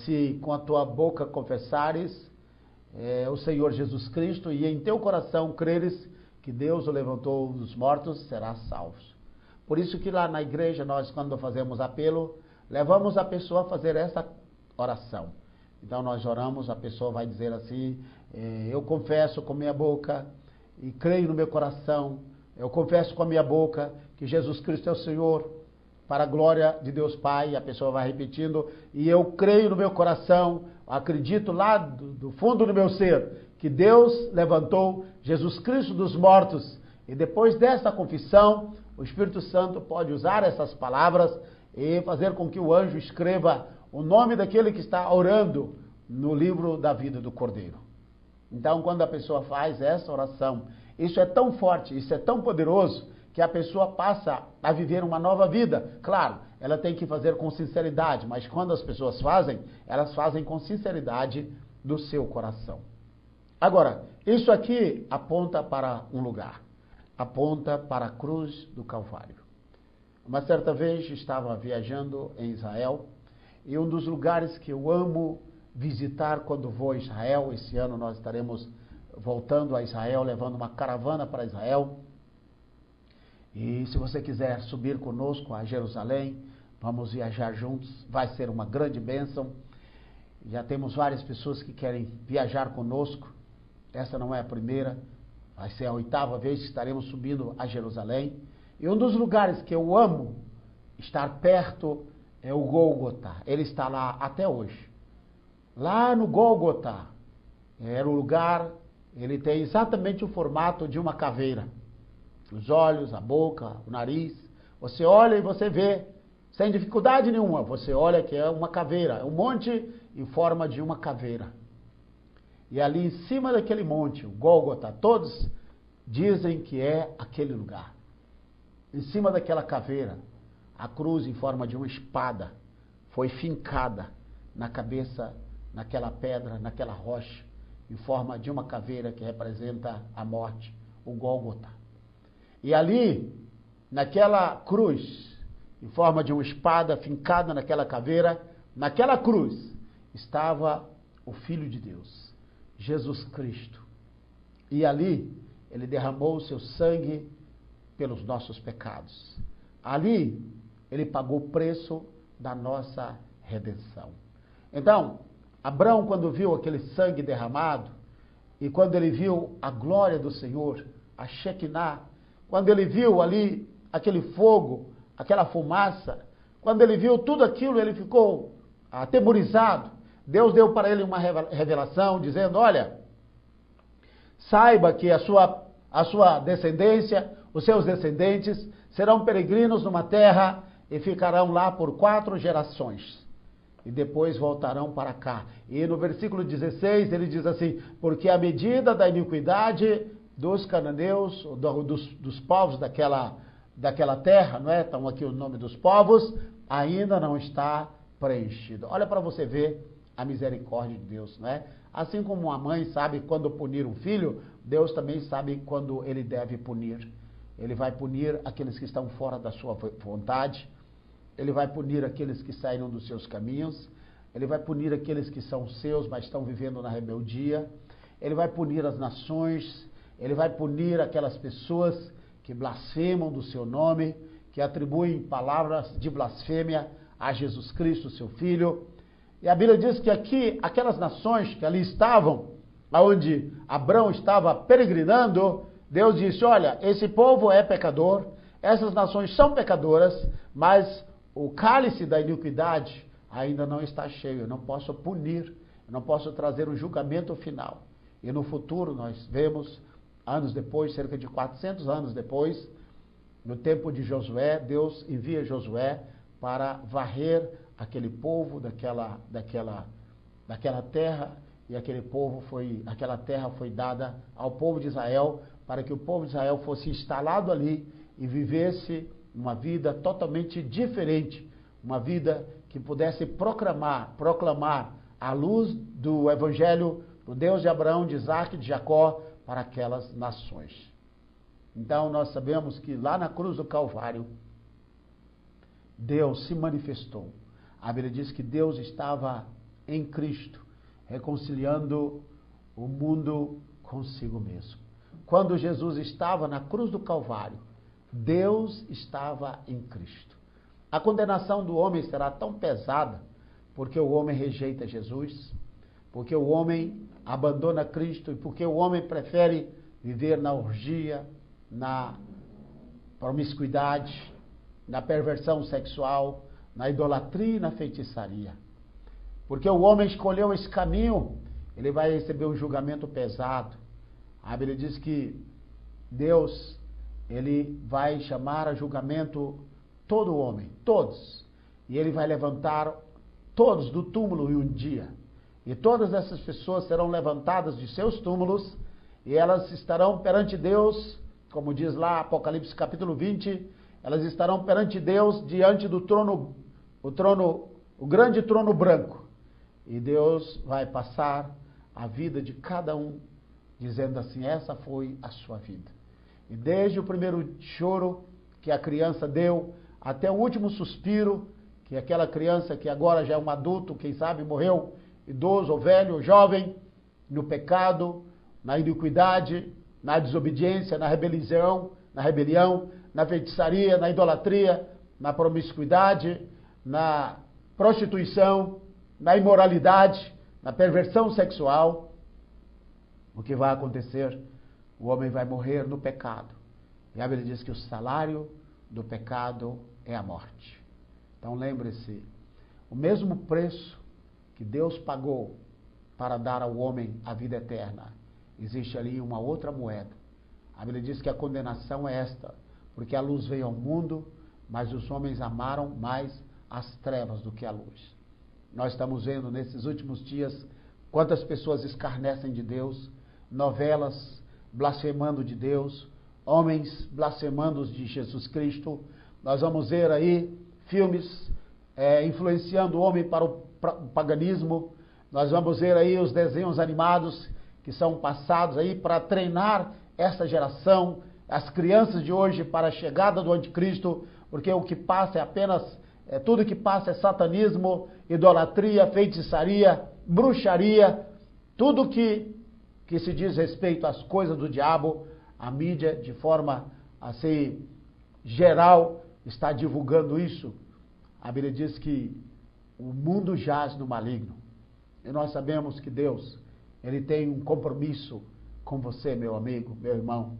Se com a tua boca confessares o Senhor Jesus Cristo e em teu coração creres que Deus o levantou dos mortos, serás salvo. Por isso que lá na igreja, nós quando fazemos apelo, levamos a pessoa a fazer essa oração. Então nós oramos, a pessoa vai dizer assim, eu confesso com minha boca e creio no meu coração, eu confesso com a minha boca que Jesus Cristo é o Senhor, para a glória de Deus Pai, a pessoa vai repetindo, e eu creio no meu coração, acredito lá do fundo do meu ser, que Deus levantou Jesus Cristo dos mortos, e depois dessa confissão, o Espírito Santo pode usar essas palavras e fazer com que o anjo escreva o nome daquele que está orando no livro da vida do Cordeiro. Então, quando a pessoa faz essa oração, isso é tão forte, isso é tão poderoso, que a pessoa passa a viver uma nova vida. Claro, ela tem que fazer com sinceridade, mas quando as pessoas fazem, elas fazem com sinceridade do seu coração. Agora, isso aqui aponta para um lugar, aponta para a cruz do Calvário. Uma certa vez estava viajando em Israel, e um dos lugares que eu amo visitar quando vou a Israel, esse ano nós estaremos voltando a Israel, levando uma caravana para Israel. E se você quiser subir conosco a Jerusalém, vamos viajar juntos, vai ser uma grande bênção. Já temos várias pessoas que querem viajar conosco, essa não é a primeira, vai ser a 8ª vez que estaremos subindo a Jerusalém. E um dos lugares que eu amo estar perto é o Gólgota, ele está lá até hoje. Lá no Gólgota, era o lugar, ele tem exatamente o formato de uma caveira. Os olhos, a boca, o nariz, você olha e você vê, sem dificuldade nenhuma, você olha que é uma caveira, é um monte em forma de uma caveira. E ali em cima daquele monte, o Gólgota, todos dizem que é aquele lugar. Em cima daquela caveira, a cruz em forma de uma espada foi fincada na cabeça, naquela pedra, naquela rocha, em forma de uma caveira que representa a morte, o Gólgota. E ali, naquela cruz, em forma de uma espada fincada naquela caveira, naquela cruz, estava o Filho de Deus, Jesus Cristo. E ali, ele derramou o seu sangue pelos nossos pecados. Ali, ele pagou o preço da nossa redenção. Então, Abraão, quando viu aquele sangue derramado, e quando ele viu a glória do Senhor, a Shekinah, quando ele viu ali aquele fogo, aquela fumaça, quando ele viu tudo aquilo, ele ficou atemorizado. Deus deu para ele uma revelação, dizendo, olha, saiba que a sua descendência, os seus descendentes, serão peregrinos numa terra e ficarão lá por 4 gerações. E depois voltarão para cá. E no versículo 16 ele diz assim, porque a medida da iniquidade dos cananeus, dos povos daquela terra, não é? Estão aqui o nome dos povos, ainda não está preenchido. Olha para você ver a misericórdia de Deus, não é? Assim como uma mãe sabe quando punir um filho, Deus também sabe quando ele deve punir. Ele vai punir aqueles que estão fora da sua vontade, ele vai punir aqueles que saíram dos seus caminhos, ele vai punir aqueles que são seus, mas estão vivendo na rebeldia, ele vai punir as nações, ele vai punir aquelas pessoas que blasfemam do seu nome, que atribuem palavras de blasfêmia a Jesus Cristo, seu Filho. E a Bíblia diz que aqui, aquelas nações que ali estavam, onde Abraão estava peregrinando, Deus disse, olha, esse povo é pecador, essas nações são pecadoras, mas o cálice da iniquidade ainda não está cheio, eu não posso punir, eu não posso trazer um julgamento final. E no futuro nós vemos, anos depois, cerca de 400 anos depois, no tempo de Josué, Deus envia Josué para varrer aquele povo daquela terra, e aquela terra foi dada ao povo de Israel, para que o povo de Israel fosse instalado ali e vivesse uma vida totalmente diferente, uma vida que pudesse proclamar a luz do Evangelho do Deus de Abraão, de Isaac e de Jacó para aquelas nações. Então nós sabemos que lá na cruz do Calvário, Deus se manifestou. A Bíblia diz que Deus estava em Cristo, reconciliando o mundo consigo mesmo. Quando Jesus estava na cruz do Calvário, Deus estava em Cristo. A condenação do homem será tão pesada porque o homem rejeita Jesus, porque o homem abandona Cristo e porque o homem prefere viver na orgia, na promiscuidade, na perversão sexual, na idolatria e na feitiçaria. Porque o homem escolheu esse caminho, ele vai receber um julgamento pesado. A Bíblia diz que Deus, ele vai chamar a julgamento todo homem, todos. E ele vai levantar todos do túmulo em um dia. E todas essas pessoas serão levantadas de seus túmulos e elas estarão perante Deus, como diz lá Apocalipse capítulo 20, elas estarão perante Deus diante do trono, o grande trono branco. E Deus vai passar a vida de cada um, dizendo assim, essa foi a sua vida. E desde o primeiro choro que a criança deu, até o último suspiro, que aquela criança que agora já é um adulto, quem sabe morreu idoso ou velho ou jovem, no pecado, na iniquidade, na desobediência, na rebelião, na feitiçaria, na idolatria, na promiscuidade, na prostituição, na imoralidade, na perversão sexual. O que vai acontecer? O homem vai morrer no pecado. E a Bíblia diz que o salário do pecado é a morte. Então lembre-se, o mesmo preço que Deus pagou para dar ao homem a vida eterna, existe ali uma outra moeda. A Bíblia diz que a condenação é esta, porque a luz veio ao mundo, mas os homens amaram mais as trevas do que a luz. Nós estamos vendo nesses últimos dias quantas pessoas escarnecem de Deus, novelas blasfemando de Deus, homens blasfemando de Jesus Cristo. Nós vamos ver aí filmes influenciando o homem para o paganismo. Nós vamos ver aí os desenhos animados que são passados aí para treinar essa geração, as crianças de hoje para a chegada do anticristo, porque o que passa é apenas, tudo que passa é satanismo, idolatria, feitiçaria, bruxaria, tudo que se diz respeito às coisas do diabo, a mídia de forma assim geral está divulgando isso. A Bíblia diz que o mundo jaz no maligno. E nós sabemos que Deus, ele tem um compromisso com você, meu amigo, meu irmão.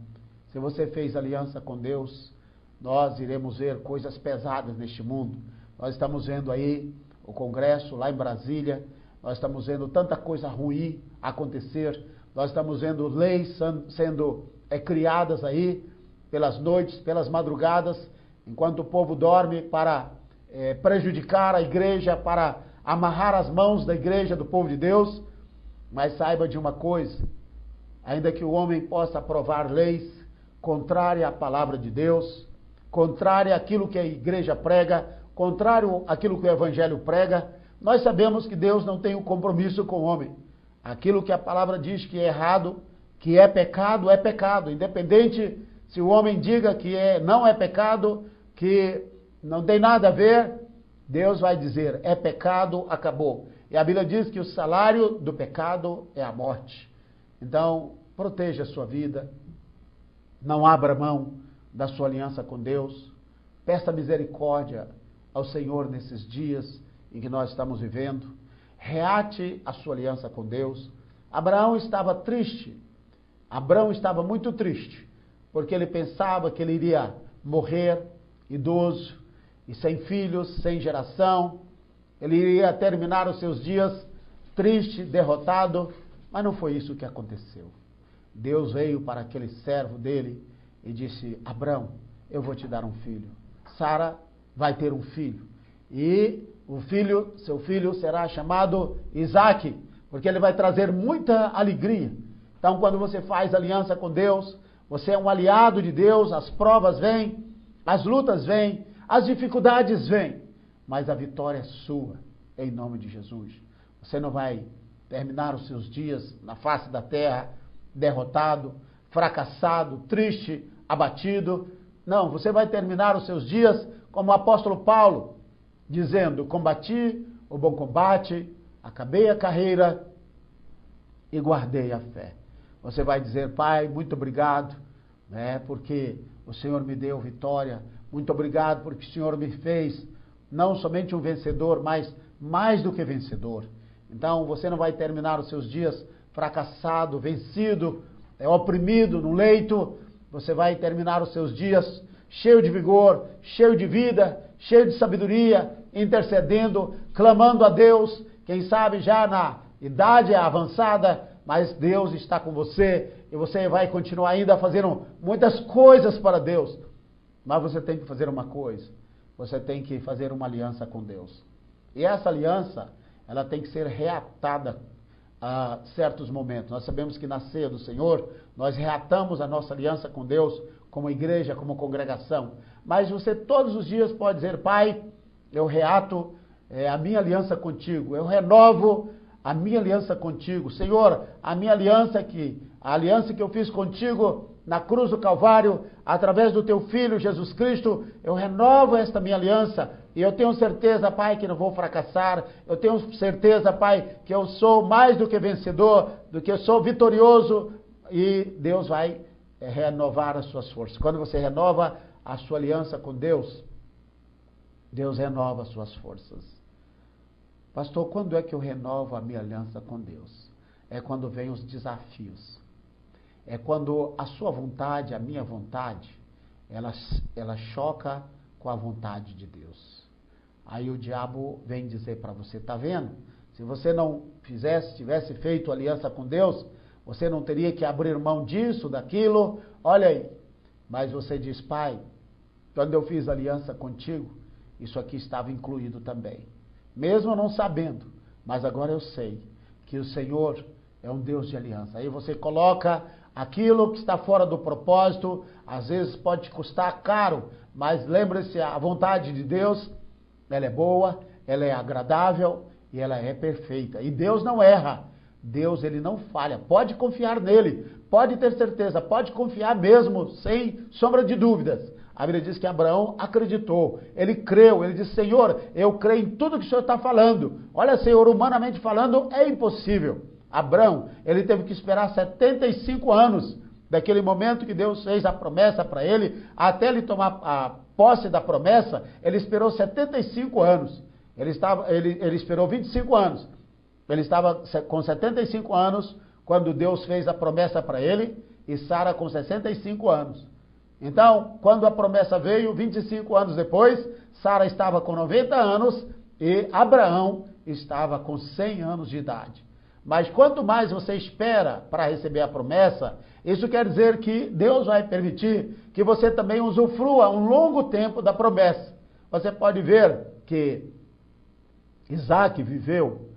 Se você fez aliança com Deus, nós iremos ver coisas pesadas neste mundo. Nós estamos vendo aí o Congresso lá em Brasília, nós estamos vendo tanta coisa ruim acontecer, nós estamos vendo leis sendo criadas aí pelas noites, pelas madrugadas, enquanto o povo dorme para prejudicar a igreja, para amarrar as mãos da igreja, do povo de Deus. Mas saiba de uma coisa, ainda que o homem possa aprovar leis contrárias à palavra de Deus, contrárias àquilo que a igreja prega, contrário àquilo que o evangelho prega, nós sabemos que Deus não tem um compromisso com o homem. Aquilo que a palavra diz que é errado, que é pecado, independente se o homem diga que não é pecado, que não tem nada a ver, Deus vai dizer, é pecado, acabou. E a Bíblia diz que o salário do pecado é a morte. Então, proteja a sua vida, não abra mão da sua aliança com Deus, peça misericórdia ao Senhor nesses dias em que nós estamos vivendo, reate a sua aliança com Deus. Abraão estava triste, Abraão estava muito triste, porque ele pensava que ele iria morrer idoso e sem filhos, sem geração. Ele iria terminar os seus dias triste, derrotado, mas não foi isso que aconteceu. Deus veio para aquele servo dele e disse, Abraão, eu vou te dar um filho. Sara vai ter um filho. E o filho, seu filho será chamado Isaque, porque ele vai trazer muita alegria. Então, quando você faz aliança com Deus, você é um aliado de Deus, as provas vêm, as lutas vêm, as dificuldades vêm, mas a vitória é sua, em nome de Jesus. Você não vai terminar os seus dias na face da terra derrotado, fracassado, triste, abatido. Não, você vai terminar os seus dias como o apóstolo Paulo, dizendo, combati o bom combate, acabei a carreira e guardei a fé. Você vai dizer, Pai, muito obrigado, porque o Senhor me deu vitória. Muito obrigado porque o Senhor me fez não somente um vencedor, mas mais do que vencedor. Então você não vai terminar os seus dias fracassado, vencido, oprimido no leito. Você vai terminar os seus dias cheio de vigor, cheio de vida, cheio de sabedoria, intercedendo, clamando a Deus, quem sabe já na idade avançada, mas Deus está com você e você vai continuar ainda fazendo muitas coisas para Deus. Mas você tem que fazer uma coisa, você tem que fazer uma aliança com Deus. E essa aliança, ela tem que ser reatada a certos momentos. Nós sabemos que na ceia do Senhor, nós reatamos a nossa aliança com Deus, como igreja, como congregação. Mas você todos os dias pode dizer: Pai, eu reato a minha aliança contigo, eu renovo a minha aliança contigo. Senhor, a aliança que eu fiz contigo na cruz do Calvário, através do teu Filho Jesus Cristo, eu renovo esta minha aliança, e eu tenho certeza, Pai, que não vou fracassar, eu tenho certeza, Pai, que eu sou mais do que vencedor, do que eu sou vitorioso, e Deus vai renovar as suas forças. Quando você renova a sua aliança com Deus, Deus renova as suas forças. Pastor, quando é que eu renovo a minha aliança com Deus? É quando vem os desafios. É quando a sua vontade, a minha vontade, ela choca com a vontade de Deus. Aí o diabo vem dizer para você: tá vendo? Se você não tivesse feito aliança com Deus, você não teria que abrir mão disso, daquilo. Olha aí. Mas você diz: Pai, quando eu fiz aliança contigo, isso aqui estava incluído também. Mesmo não sabendo, mas agora eu sei que o Senhor é um Deus de aliança. Aí você coloca aquilo que está fora do propósito, às vezes pode te custar caro, mas lembre-se, a vontade de Deus, ela é boa, ela é agradável e ela é perfeita. E Deus não erra, Deus ele não falha, pode confiar nele, pode ter certeza, pode confiar mesmo, sem sombra de dúvidas. A Bíblia diz que Abraão acreditou, ele creu, ele disse: Senhor, eu creio em tudo que o Senhor está falando. Olha, Senhor, humanamente falando, é impossível. Abraão, ele teve que esperar 75 anos, daquele momento que Deus fez a promessa para ele, até ele tomar a posse da promessa, ele esperou 75 anos. Ele esperou 25 anos. Ele estava com 75 anos, quando Deus fez a promessa para ele, e Sara com 65 anos. Então, quando a promessa veio, 25 anos depois, Sara estava com 90 anos e Abraão estava com 100 anos de idade. Mas quanto mais você espera para receber a promessa, isso quer dizer que Deus vai permitir que você também usufrua um longo tempo da promessa. Você pode ver que Isaac viveu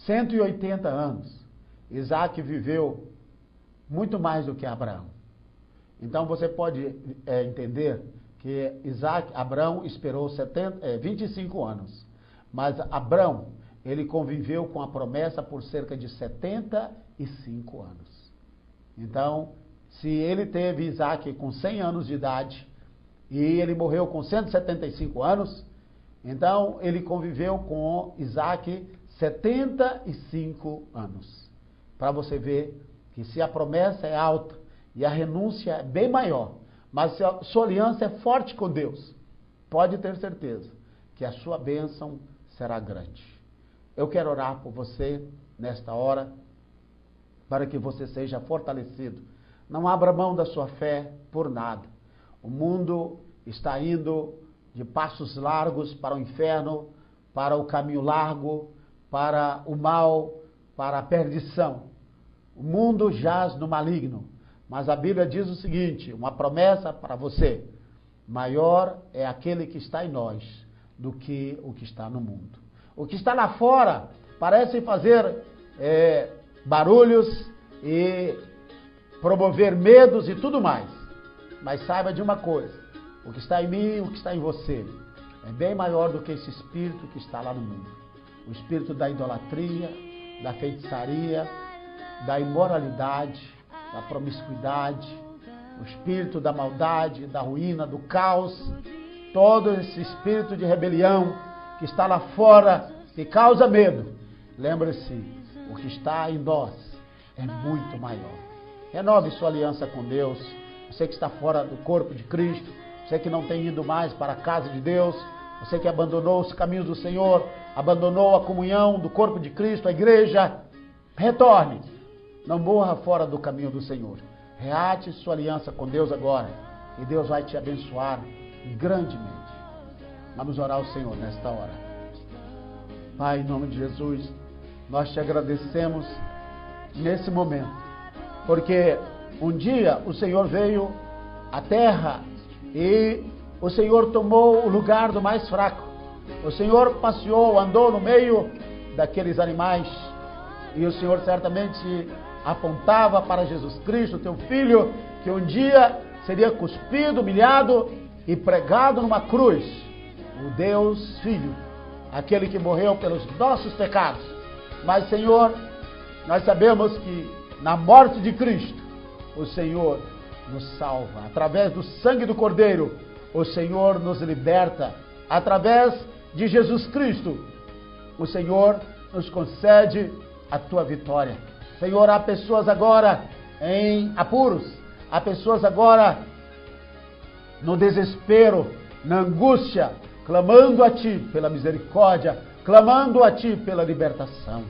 180 anos. Isaac viveu muito mais do que Abraão. Então você pode entender que Abraão esperou 25 anos. Mas Abraão, ele conviveu com a promessa por cerca de 75 anos. Então, se ele teve Isaac com 100 anos de idade e ele morreu com 175 anos, então ele conviveu com Isaac 75 anos. Para você ver que se a promessa é alta e a renúncia é bem maior, mas se a sua aliança é forte com Deus, pode ter certeza que a sua bênção será grande. Eu quero orar por você nesta hora, para que você seja fortalecido. Não abra mão da sua fé por nada. O mundo está indo de passos largos para o inferno, para o caminho largo, para o mal, para a perdição. O mundo jaz no maligno, mas a Bíblia diz o seguinte, uma promessa para você: maior é aquele que está em nós do que o que está no mundo. O que está lá fora parece fazer barulhos e promover medos e tudo mais. Mas saiba de uma coisa: o que está em mim, o que está em você, é bem maior do que esse espírito que está lá no mundo. O espírito da idolatria, da feitiçaria, da imoralidade, da promiscuidade, o espírito da maldade, da ruína, do caos, todo esse espírito de rebelião que está lá fora, que causa medo. Lembre-se, o que está em nós é muito maior. Renove sua aliança com Deus. Você que está fora do corpo de Cristo, você que não tem ido mais para a casa de Deus, você que abandonou os caminhos do Senhor, abandonou a comunhão do corpo de Cristo, a igreja, retorne. Não morra fora do caminho do Senhor. Reate sua aliança com Deus agora e Deus vai te abençoar grandemente. Vamos orar ao Senhor nesta hora. Pai, em nome de Jesus, nós te agradecemos nesse momento, porque um dia o Senhor veio à terra e o Senhor tomou o lugar do mais fraco. O Senhor passeou, andou no meio daqueles animais e o Senhor certamente apontava para Jesus Cristo, teu Filho, que um dia seria cuspido, humilhado e pregado numa cruz. O Deus Filho, aquele que morreu pelos nossos pecados. Mas, Senhor, nós sabemos que na morte de Cristo, o Senhor nos salva. Através do sangue do Cordeiro, o Senhor nos liberta. Através de Jesus Cristo, o Senhor nos concede a tua vitória. Senhor, há pessoas agora em apuros, há pessoas agora no desespero, na angústia, clamando a Ti pela misericórdia, clamando a Ti pela libertação.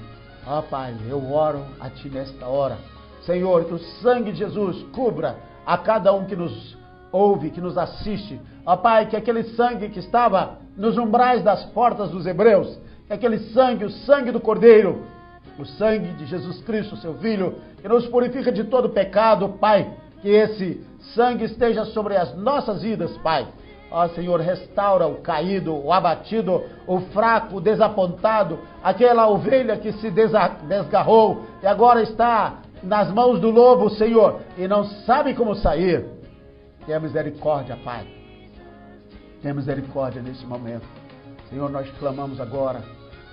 Ó Pai, eu oro a Ti nesta hora. Senhor, que o sangue de Jesus cubra a cada um que nos ouve, que nos assiste. Ó Pai, que aquele sangue que estava nos umbrais das portas dos hebreus, que aquele sangue, o sangue do Cordeiro, o sangue de Jesus Cristo, seu Filho, que nos purifica de todo pecado, Pai, que esse sangue esteja sobre as nossas vidas, Pai. Ó Senhor, restaura o caído, o abatido, o fraco, o desapontado, aquela ovelha que se desgarrou e agora está nas mãos do lobo, Senhor, e não sabe como sair. Tenha misericórdia, Pai. Tenha misericórdia nesse momento. Senhor, nós clamamos agora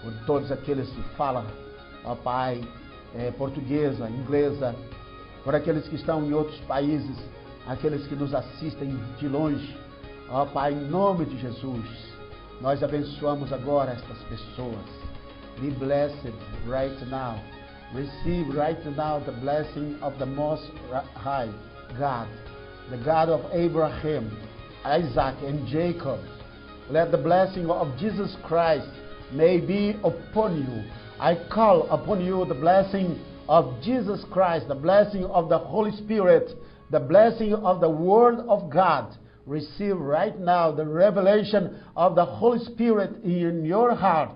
por todos aqueles que falam, ó Pai, portuguesa, inglesa, por aqueles que estão em outros países, aqueles que nos assistem de longe. Ó Pai, em nome de Jesus, nós abençoamos agora estas pessoas. Be blessed right now. Receive right now the blessing of the Most High God, the God of Abraham, Isaac, and Jacob. Let the blessing of Jesus Christ may be upon you. I call upon you the blessing of Jesus Christ, the blessing of the Holy Spirit, the blessing of the Word of God. Receive right now the revelation of the Holy Spirit in your heart.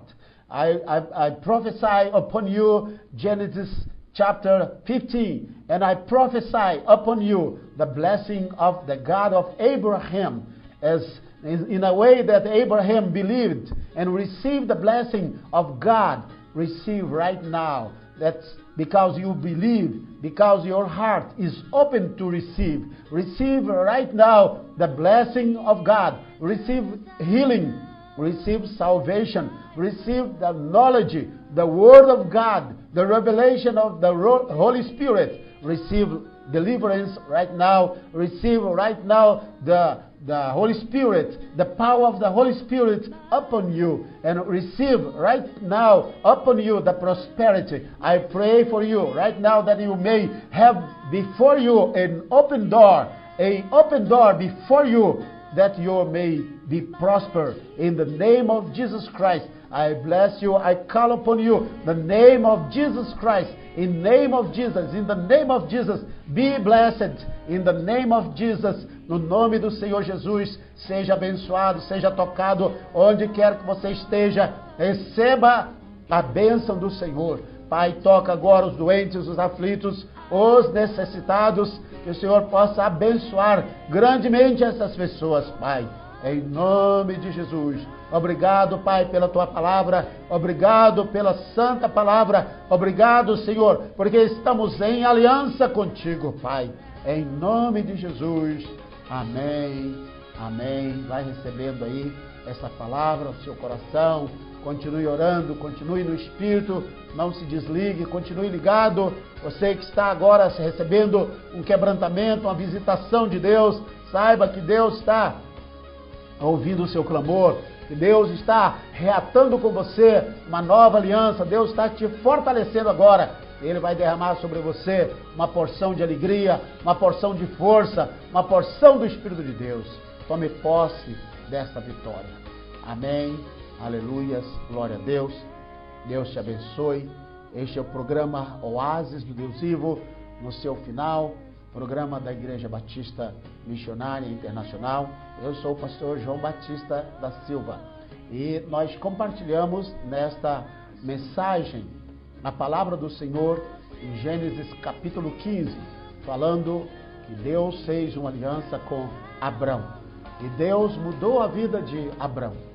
I prophesy upon you Genesis chapter 15, and I prophesy upon you the blessing of the God of Abraham, as in a way that Abraham believed and received the blessing of God. Receive right now. That's because you believe, because your heart is open to receive. Receive right now the blessing of God. Receive healing. Receive salvation. Receive the knowledge, the Word of God, the revelation of the Holy Spirit. Receive deliverance right now. Receive right now the Holy Spirit, the power of the Holy Spirit upon you, and receive right now upon you the prosperity. I pray for you right now that you may have before you an open door before you, that you may be prospered in the name of Jesus Christ. I bless you. I call upon you the name of Jesus Christ. In name of Jesus, in the name of Jesus, be blessed. In the name of Jesus, no nome do Senhor Jesus, seja abençoado, seja tocado, onde quer que você esteja, receba a bênção do Senhor. Pai, toca agora os doentes, os aflitos, os necessitados, que o Senhor possa abençoar grandemente essas pessoas, Pai. Em nome de Jesus. Obrigado, Pai, pela Tua palavra. Obrigado pela santa palavra. Obrigado, Senhor, porque estamos em aliança contigo, Pai. Em nome de Jesus. Amém. Amém. Vai recebendo aí essa palavra no seu coração. Continue orando, continue no Espírito. Não se desligue, continue ligado. Você que está agora recebendo um quebrantamento, uma visitação de Deus, saiba que Deus está ouvindo o seu clamor, que Deus está reatando com você uma nova aliança. Deus está te fortalecendo agora. Ele vai derramar sobre você uma porção de alegria, uma porção de força, uma porção do Espírito de Deus. Tome posse desta vitória. Amém. Aleluias. Glória a Deus. Deus te abençoe. Este é o programa Oásis do Deus Vivo, no seu final, programa da Igreja Batista Missionária Internacional. Eu sou o pastor João Batista da Silva e nós compartilhamos nesta mensagem a palavra do Senhor em Gênesis capítulo 15, falando que Deus fez uma aliança com Abrão e Deus mudou a vida de Abrão.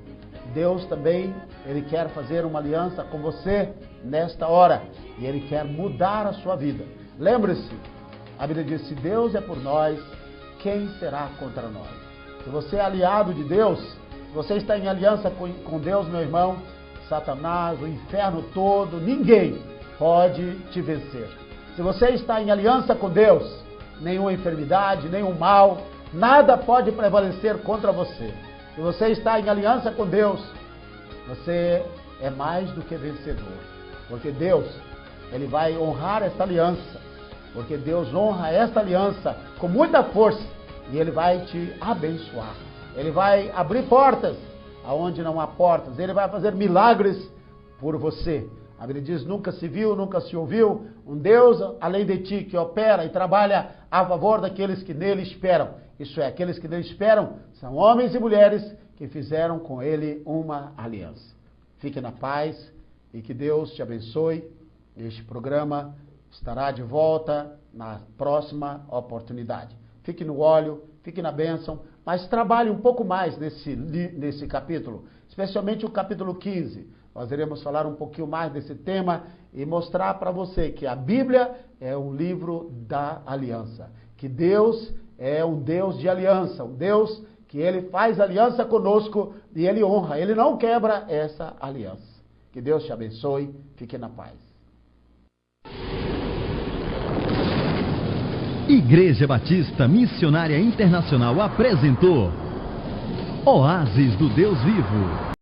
Deus também, Ele quer fazer uma aliança com você nesta hora e Ele quer mudar a sua vida. Lembre-se, a Bíblia diz, se Deus é por nós, quem será contra nós? Se você é aliado de Deus, se você está em aliança com Deus, meu irmão, Satanás, o inferno todo, ninguém pode te vencer. Se você está em aliança com Deus, nenhuma enfermidade, nenhum mal, nada pode prevalecer contra você. Se você está em aliança com Deus, você é mais do que vencedor. Porque Deus, Ele vai honrar esta aliança. Porque Deus honra esta aliança com muita força. E Ele vai te abençoar. Ele vai abrir portas aonde não há portas. Ele vai fazer milagres por você. A Bíblia diz, nunca se viu, nunca se ouviu um Deus além de ti que opera e trabalha a favor daqueles que nele esperam. Isso é, aqueles que nele esperam são homens e mulheres que fizeram com ele uma aliança. Fique na paz e que Deus te abençoe. Este programa estará de volta na próxima oportunidade. Fique no óleo, fique na bênção, mas trabalhe um pouco mais nesse capítulo, especialmente o capítulo 15. Nós iremos falar um pouquinho mais desse tema e mostrar para você que a Bíblia é um livro da aliança, que Deus é um Deus de aliança, um Deus que Ele faz aliança conosco e Ele honra, Ele não quebra essa aliança. Que Deus te abençoe, fique na paz.
Igreja Batista Missionária Internacional apresentou Oásis do Deus Vivo.